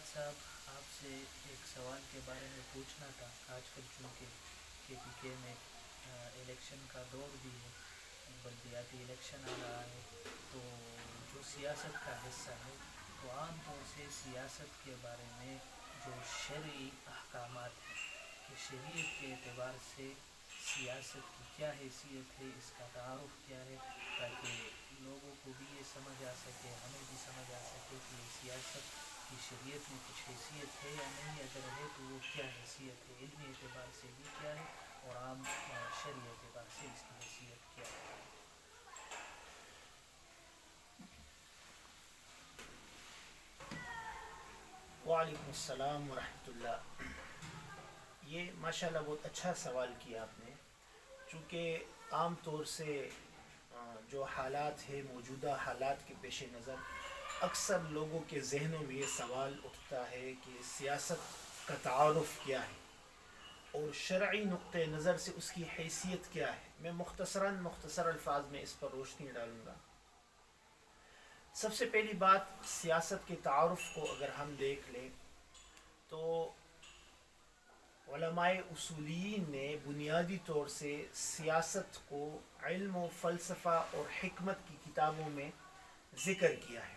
صاحب آپ سے ایک سوال کے بارے میں پوچھنا تھا. آج کل چونکہ کے پی کے میں الیکشن کا دور بھی ہے, بلدیاتی الیکشن آ رہا ہے, تو جو سیاست کا حصہ ہے تو عام طور سے سیاست کے بارے میں جو شرعی احکامات ہیں کہ شریعت کے اعتبار سے سیاست کی کیا حیثیت ہے, اس کا تعارف کیا ہے, تاکہ لوگوں کو بھی یہ سمجھ آ سکے, ہمیں بھی سمجھ آ سکے کہ یہ سیاست کی شریعت میں کچھ حیثیت ہے یا نہیں, اگر ہے تو وہ کیا حیثیت ہے, علمی اعتبار سے بھی کیا ہے اور عام شرعی اعتبار سے اس کی حیثیت کیا ہے. وعلیکم السلام ورحمۃ اللہ. یہ ماشاء اللہ بہت اچھا سوال کیا آپ نے. چونکہ عام طور سے جو حالات ہے, موجودہ حالات کے پیش نظر اکثر لوگوں کے ذہنوں میں یہ سوال اٹھتا ہے کہ سیاست کا تعارف کیا ہے اور شرعی نقطہ نظر سے اس کی حیثیت کیا ہے. میں مختصر الفاظ میں اس پر روشنی ڈالوں گا. سب سے پہلی بات, سیاست کے تعارف کو اگر ہم دیکھ لیں تو علماء اصولین نے بنیادی طور سے سیاست کو علم و فلسفہ اور حکمت کی کتابوں میں ذکر کیا ہے.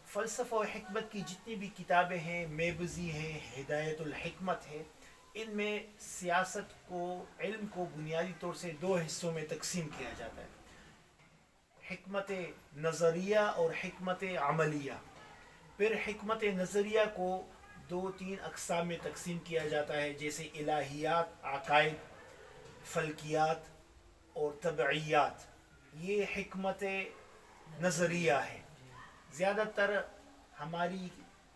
فلسفہ و حکمت کی جتنی بھی کتابیں ہیں, میبزی ہیں, ہدایت الحکمت ہے, ان میں سیاست کو, علم کو بنیادی طور سے دو حصوں میں تقسیم کیا جاتا ہے, حکمت نظریہ اور حکمت عملیہ. پھر حکمت نظریہ کو دو تین اقسام میں تقسیم کیا جاتا ہے, جیسے الہیات, عقائد, فلکیات اور طبعیات. یہ حکمت نظریہ ہے. زیادہ تر ہماری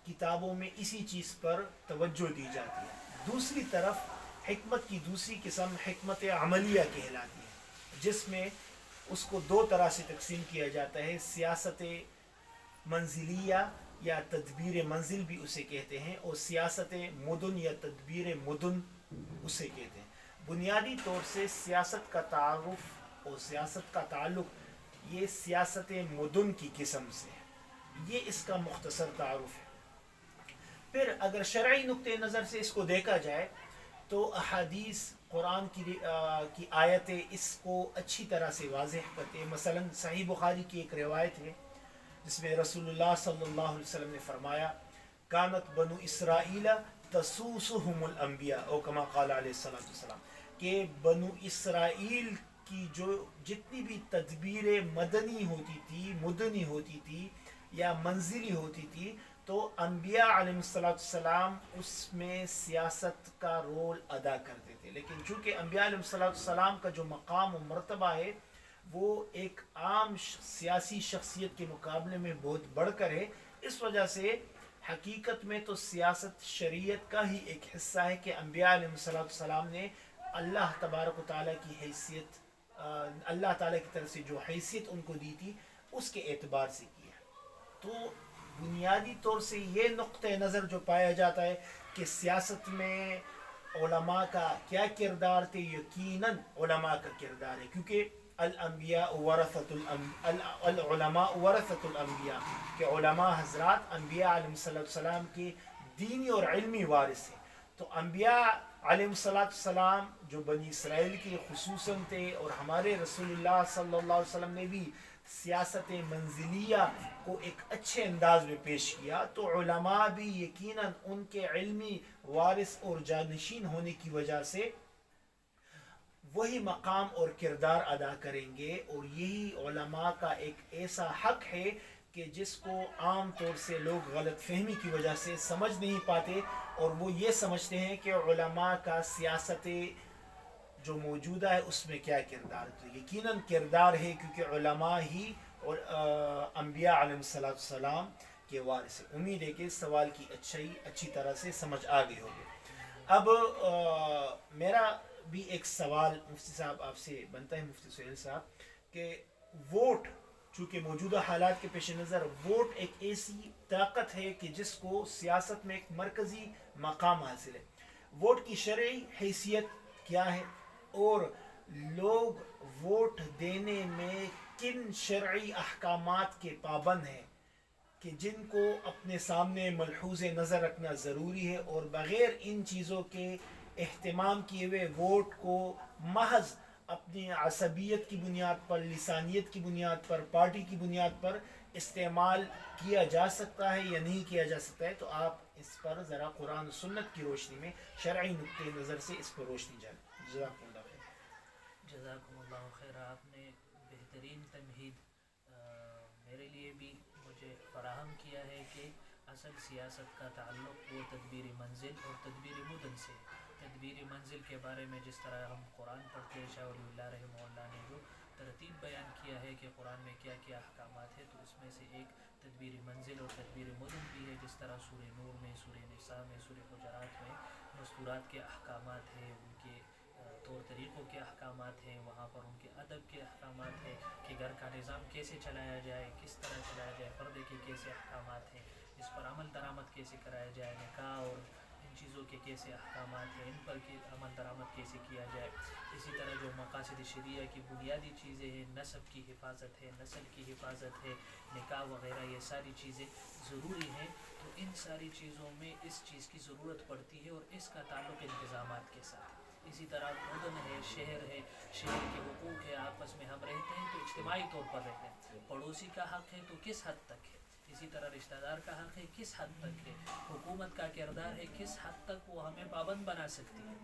کتابوں میں اسی چیز پر توجہ دی جاتی ہے. دوسری طرف حکمت کی دوسری قسم حکمت عملیہ کہلاتی ہے, جس میں اس کو دو طرح سے تقسیم کیا جاتا ہے, سیاست منزلیہ یا تدبیر منزل بھی اسے کہتے ہیں, اور سیاست مدن یا تدبیر مدن اسے کہتے ہیں. بنیادی طور سے سیاست کا تعارف اور سیاست کا تعلق یہ سیاست مدن کی قسم سے ہے. یہ اس کا مختصر تعارف ہے. پھر اگر شرعی نقطہ نظر سے اس کو دیکھا جائے تو احادیث, قرآن کی آیتیں اس کو اچھی طرح سے واضح کرتے ہیں. مثلا صحیح بخاری کی ایک روایت ہے جس میں رسول اللہ صلی اللہ علیہ وسلم نے فرمایا, کانت بنو اسرائیل تسوسهم الانبیاء, او کما قال علیہ السلام, کہ بنو اسرائیل کی جو جتنی بھی تدبیر مدنی ہوتی تھی یا منزلی ہوتی تھی, تو انبیاء علیہ السلام اس میں سیاست کا رول ادا کرتے تھے. لیکن چونکہ انبیاء علیہ السلام کا جو مقام و مرتبہ ہے وہ ایک عام سیاسی شخصیت کے مقابلے میں بہت بڑھ کر ہے, اس وجہ سے حقیقت میں تو سیاست شریعت کا ہی ایک حصہ ہے کہ انبیاء علیہ السلام نے اللہ تبارک و تعالیٰ کی حیثیت, اللہ تعالیٰ کی طرف سے جو حیثیت ان کو دی تھی اس کے اعتبار سے کی ہے. تو بنیادی طور سے یہ نقطہ نظر جو پایا جاتا ہے کہ سیاست میں علماء کا کیا کردار تھے, یقیناً علماء کا کردار ہے, کیونکہ العلماء ورثۃ الانبیاء, کہ علماء حضرات انبیاء علیہ السلام کے دینی اور علمی وارث ہیں. تو انبیاء علیہ السلام جو بنی اسرائیل کے خصوصاً تھے, اور ہمارے رسول اللہ صلی اللہ علیہ وسلم نے بھی سیاست منزلیہ کو ایک اچھے انداز میں پیش کیا, تو علماء بھی یقیناً ان کے علمی وارث اور جانشین ہونے کی وجہ سے وہی مقام اور کردار ادا کریں گے. اور یہی علماء کا ایک ایسا حق ہے کہ جس کو عام طور سے لوگ غلط فہمی کی وجہ سے سمجھ نہیں پاتے, اور وہ یہ سمجھتے ہیں کہ علماء کا سیاست جو موجودہ ہے اس میں کیا کردار. تو یقیناً کردار ہے, کیونکہ علماء ہی اور انبیاء علیہ السلام کے وارث ہیں. امید ہے کہ سوال کی اچھی طرح سے سمجھ آ گئی ہوگی. اب میرا بھی ایک سوال مفتی صاحب آپ سے بنتا ہے, مفتی سہیل صاحب, کہ ووٹ, چونکہ موجودہ حالات کے پیش نظر ووٹ ایک ایسی طاقت ہے کہ جس کو سیاست میں ایک مرکزی مقام حاصل ہے. ووٹ کی شرعی حیثیت کیا ہے, اور لوگ ووٹ دینے میں کن شرعی احکامات کے پابند ہیں, کہ جن کو اپنے سامنے ملحوظ نظر رکھنا ضروری ہے، اور بغیر ان چیزوں کے اہتمام کیے ہوئے ووٹ کو محض اپنی عصبیت کی بنیاد پر، لسانیت کی بنیاد پر، پارٹی کی بنیاد پر استعمال کیا جا سکتا ہے یا نہیں کیا جا سکتا ہے، تو آپ اس پر ذرا قرآن و سنت کی روشنی میں، شرعی نقطۂ نظر سے اس پر روشنی ڈالیں۔ جزاک اللہ خیر۔ جزاکم اللہ خیر، آپ نے بہترین تمہید میرے لیے بھی مجھے فراہم کیا ہے کہ اصل سیاست کا تعلق وہ تدبیر منزل اور تدبیر مدن سے۔ تدبیر منزل کے بارے میں جس طرح ہم قرآن پڑھتے ہیں، شاہ ولی اللہ رحمہ اللہ نے جو ترتیب بیان کیا ہے کہ قرآن میں کیا کیا احکامات ہیں، تو اس میں سے ایک تدبیر منزل اور تدبیر مدن بھی ہے، جس طرح سورہ نور میں، سورہ نساء میں، سورہ حجرات میں مستورات کے احکامات ہیں، ان کے طور طریقوں کے احکامات ہیں، وہاں پر ان کے ادب کے احکامات ہیں کہ گھر کا نظام کیسے چلایا جائے، کس طرح چلایا جائے، پردے کے کیسے احکامات ہیں، اس پر عمل درآمد کیسے کرایا جائے، نکاح اور ان چیزوں کے کیسے احکامات ہیں، ان پر عمل درآمد کیسے کیا جائے۔ اسی طرح جو مقاصد شریعہ کی بنیادی چیزیں ہیں، نسب کی حفاظت ہے، نسل کی حفاظت ہے، نکاح وغیرہ، یہ ساری چیزیں ضروری ہیں۔ تو ان ساری چیزوں میں اس چیز کی ضرورت پڑتی ہے اور اس کا تعلق انتظامات کے ساتھ ہے۔ اسی طرح مدن ہے، شہر ہے، شہر کے حقوق ہے، آپس میں ہم رہتے ہیں تو اجتماعی طور پر رہتے ہیں، پڑوسی کا حق ہے تو کس حد تک ہے، اسی طرح رشتہ دار کا حق ہے کس حد تک ہے، حکومت کا کردار ہے کس حد تک وہ ہمیں پابند بنا سکتی ہے،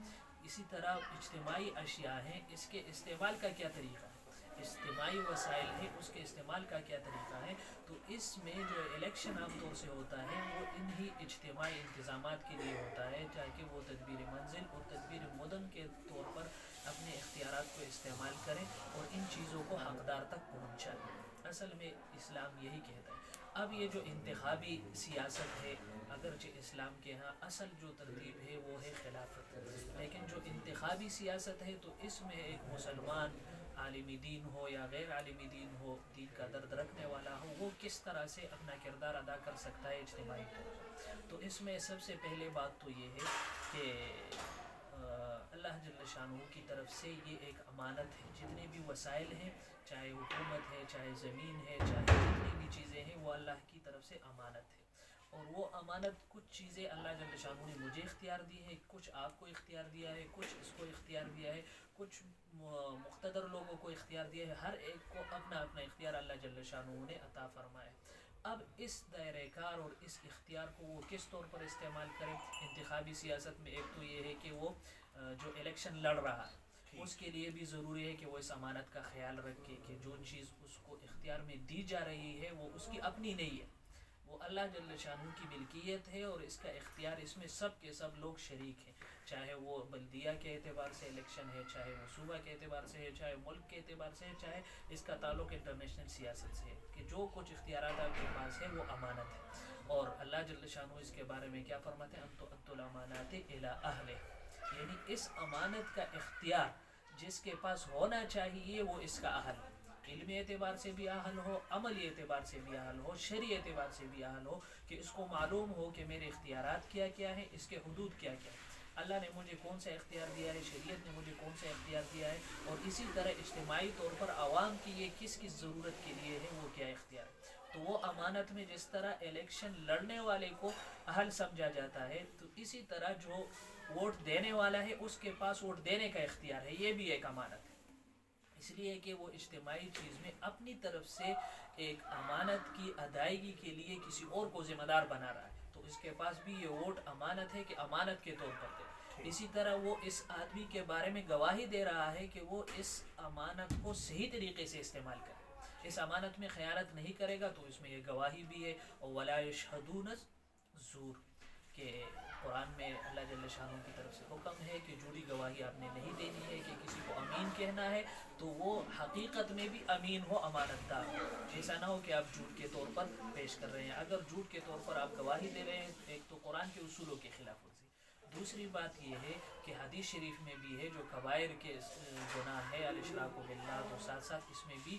اسی طرح اجتماعی اشیاء ہیں، اس کے استعمال کا کیا طریقہ ہے، اجتماعی وسائل ہیں، اس کے استعمال کا کیا طریقہ ہے۔ تو اس میں جو الیکشن عام طور سے ہوتا ہے وہ انہی اجتماعی انتظامات کے لیے ہوتا ہے، تاکہ وہ تدبیر منزل اور تدبیر مدن کے طور پر اپنے اختیارات کو استعمال کریں اور ان چیزوں کو حقدار تک پہنچائیں۔ اصل میں اسلام یہی کہتا ہے۔ اب یہ جو انتخابی سیاست ہے، اگرچہ اسلام کے ہاں اصل جو ترتیب ہے وہ ہے خلافت، لیکن جو انتخابی سیاست ہے تو اس میں ایک مسلمان عالم دین ہو یا غیر عالم دین ہو، دین کا درد رکھنے والا ہو، وہ کس طرح سے اپنا کردار ادا کر سکتا ہے اجتماعی طور پر۔ تو اس میں سب سے پہلے بات تو یہ ہے کہ اللہ جل شانہ کی طرف سے یہ ایک امانت ہے، جتنے بھی وسائل ہیں، چاہے حکومت ہے، چاہے زمین ہے، چاہے جتنی بھی چیزیں ہیں، وہ اللہ کی طرف سے امانت ہے، اور وہ امانت کچھ چیزیں اللہ جل شانہ نے مجھے اختیار دی ہے، کچھ آپ کو اختیار دیا ہے، کچھ اس کو اختیار دیا ہے، کچھ مقتدر لوگوں کو اختیار دیا ہے، ہر ایک کو اپنا اپنا اختیار اللہ جل شانہ نے عطا فرمایا۔ اب اس دائرہ کار اور اس اختیار کو وہ کس طور پر استعمال کرے۔ انتخابی سیاست میں ایک تو یہ ہے کہ وہ جو الیکشن لڑ رہا ہے اس کے لیے بھی ضروری ہے کہ وہ اس امانت کا خیال رکھے کہ جو چیز اس کو اختیار میں دی جا رہی ہے وہ اس کی اپنی نہیں ہے، وہ اللہ جل شانہ کی ملکیت ہے، اور اس کا اختیار، اس میں سب کے سب لوگ شریک ہیں، چاہے وہ بلدیہ کے اعتبار سے الیکشن ہے، چاہے وہ صوبہ کے اعتبار سے ہے، چاہے ملک کے اعتبار سے ہے، چاہے اس کا تعلق انٹرنیشنل سیاست سے ہے، کہ جو کچھ اختیارات آپ کے پاس ہے وہ امانت ہے۔ اور اللہ جل شانہ اس کے بارے میں کیا فرماتے ہیں، انتو الامانات الی اہلہ، یعنی اس امانت کا اختیار جس کے پاس ہونا چاہیے وہ اس کا اہل ہے، علمی اعتبار سے بھی اہل ہو، عملی اعتبار سے بھی اہل ہو، شرعی اعتبار سے بھی اہل ہو، کہ اس کو معلوم ہو کہ میرے اختیارات کیا کیا ہیں، اس کے حدود کیا کیا ہیں، اللہ نے مجھے کون سا اختیار دیا ہے، شریعت نے مجھے کون سا اختیار دیا ہے، اور اسی طرح اجتماعی طور پر عوام کی یہ کس کس ضرورت کے لیے ہے، وہ کیا اختیار ہے۔ تو وہ امانت میں جس طرح الیکشن لڑنے والے کو اہل سمجھا جاتا ہے، تو اسی طرح جو ووٹ دینے والا ہے اس کے پاس ووٹ دینے کا اختیار ہے، یہ بھی ایک امانت ہے، اس لیے کہ وہ اجتماعی چیز میں اپنی طرف سے ایک امانت کی ادائیگی کے لیے کسی اور کو ذمہ دار بنا رہا ہے، تو اس کے پاس بھی یہ ووٹ امانت ہے کہ امانت کے طور پر دے۔ اسی طرح وہ اس آدمی کے بارے میں گواہی دے رہا ہے کہ وہ اس امانت کو صحیح طریقے سے استعمال کرے، اس امانت میں خیانت نہیں کرے گا، تو اس میں یہ گواہی بھی ہے۔ اور وَلَا يَشْهَدُونَ الزُّورَ، کہ قرآن میں اللہ جل شانہ کی طرف سے حکم ہے کہ جھوٹی گواہی آپ نے نہیں دینی ہے، کہ کسی کو امین کہنا ہے تو وہ حقیقت میں بھی امین ہو، امانت دار ہو، ایسا نہ ہو کہ آپ جھوٹ کے طور پر پیش کر رہے ہیں۔ اگر جھوٹ کے طور پر آپ گواہی دے رہے ہیں، ایک تو قرآن کے اصولوں کے خلاف ورزی، دوسری بات یہ ہے کہ حدیث شریف میں بھی ہے جو کبائر کے گناہ ہے الاشراک باللہ، تو ساتھ ساتھ اس میں بھی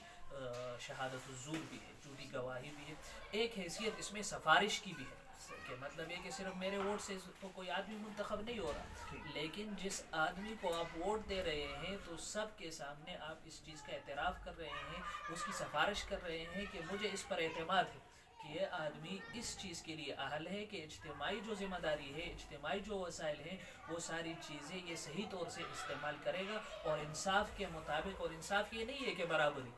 شہادت الزور بھی ہے، جھوٹی گواہی بھی ہے۔ ایک حیثیت اس میں سفارش کی بھی ہے، کہ مطلب یہ کہ صرف میرے ووٹ سے تو کوئی آدمی منتخب نہیں ہو رہا، لیکن جس آدمی کو آپ ووٹ دے رہے ہیں تو سب کے سامنے آپ اس چیز کا اعتراف کر رہے ہیں، اس کی سفارش کر رہے ہیں کہ مجھے اس پر اعتماد ہے کہ یہ آدمی اس چیز کے لیے اہل ہے کہ اجتماعی جو ذمہ داری ہے، اجتماعی جو وسائل ہیں، وہ ساری چیزیں یہ صحیح طور سے استعمال کرے گا، اور انصاف کے مطابق. اور انصاف یہ نہیں ہے کہ برابری،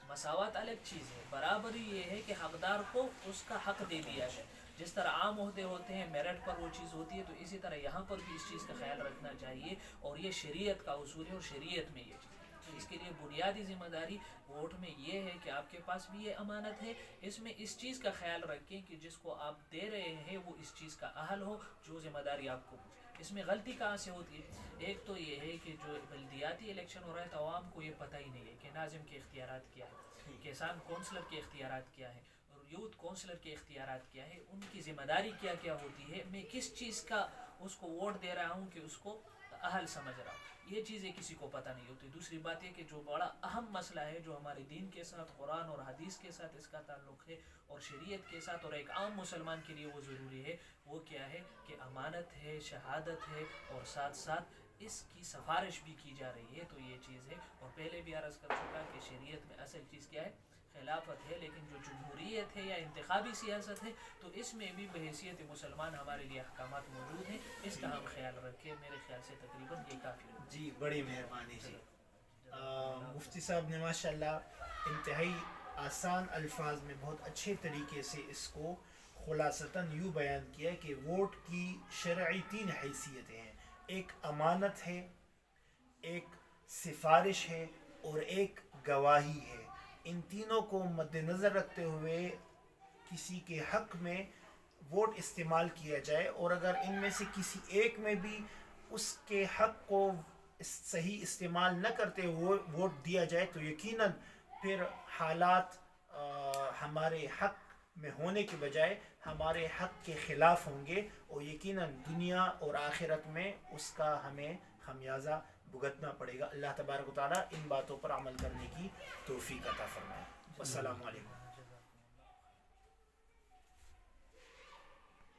مساوات الگ چیز ہے. برابری یہ ہے کہ حقدار کو اس کا حق دے دیا جائے. جس طرح عام عہدے ہوتے ہیں، میرٹ پر وہ چیز ہوتی ہے، تو اسی طرح یہاں پر بھی اس چیز کا خیال رکھنا چاہیے. اور یہ شریعت کا اصول ہے، اور شریعت میں یہ چیز. اس کے لیے بنیادی ذمہ داری ووٹ میں یہ ہے کہ آپ کے پاس بھی یہ امانت ہے. اس میں اس چیز کا خیال رکھیں کہ جس کو آپ دے رہے ہیں وہ اس چیز کا اہل ہو، جو ذمہ داری آپ کو. اس میں غلطی کہاں سے ہوتی ہے؟ ایک تو یہ ہے کہ جو بلدیاتی الیکشن ہو رہا ہے تو عوام کو یہ پتہ ہی نہیں ہے کہ ناظم کے اختیارات کیا ہے، کسان کونسلر کے اختیارات کیا ہے، اور یوتھ کونسلر کے اختیارات کیا ہے، ان کی ذمہ داری کیا کیا ہوتی ہے، میں کس چیز کا اس کو ووٹ دے رہا ہوں کہ اس کو اہل سمجھ رہا ہوں. یہ چیزیں کسی کو پتہ نہیں ہوتی. دوسری بات یہ کہ جو بڑا اہم مسئلہ ہے، جو ہمارے دین کے ساتھ، قرآن اور حدیث کے ساتھ اس کا تعلق ہے، اور شریعت کے ساتھ، اور ایک عام مسلمان کے لیے وہ ضروری ہے، وہ کیا ہے کہ امانت ہے، شہادت ہے، اور ساتھ ساتھ اس کی سفارش بھی کی جا رہی ہے. تو یہ چیز ہے. اور پہلے بھی عرض کر چکا کہ شریعت میں اصل چیز کیا ہے؟ خلافت ہے. لیکن جو جمہوریت ہے یا انتخابی سیاست ہے، تو اس میں بھی بحیثیت مسلمان ہمارے لیے احکامات موجود ہیں. اس کا ہم خیال رکھیں. میرے خیال سے تقریباً یہ کافی ہے. جی بڑی مہربانی جی. مفتی صاحب نے ماشاء اللہ انتہائی آسان الفاظ میں بہت اچھے طریقے سے اس کو خلاصتاً یوں بیان کیا کہ ووٹ کی شرعی 3 حیثیتیں ہیں. ایک امانت ہے، ایک سفارش ہے، اور ایک گواہی ہے. ان تینوں کو مد نظر رکھتے ہوئے کسی کے حق میں ووٹ استعمال کیا جائے، اور اگر ان میں سے کسی ایک میں بھی اس کے حق کو صحیح استعمال نہ کرتے ہوئے ووٹ دیا جائے تو یقیناً پھر حالات ہمارے حق میں ہونے کے بجائے ہمارے حق کے خلاف ہوں گے، اور یقیناً دنیا اور آخرت میں اس کا ہمیں خمیازہ بھگتنا پڑے گا. اللہ تبارک و تعالیٰ ان باتوں پر عمل کرنے کی توفیق عطا فرمائے. السلام علیکم.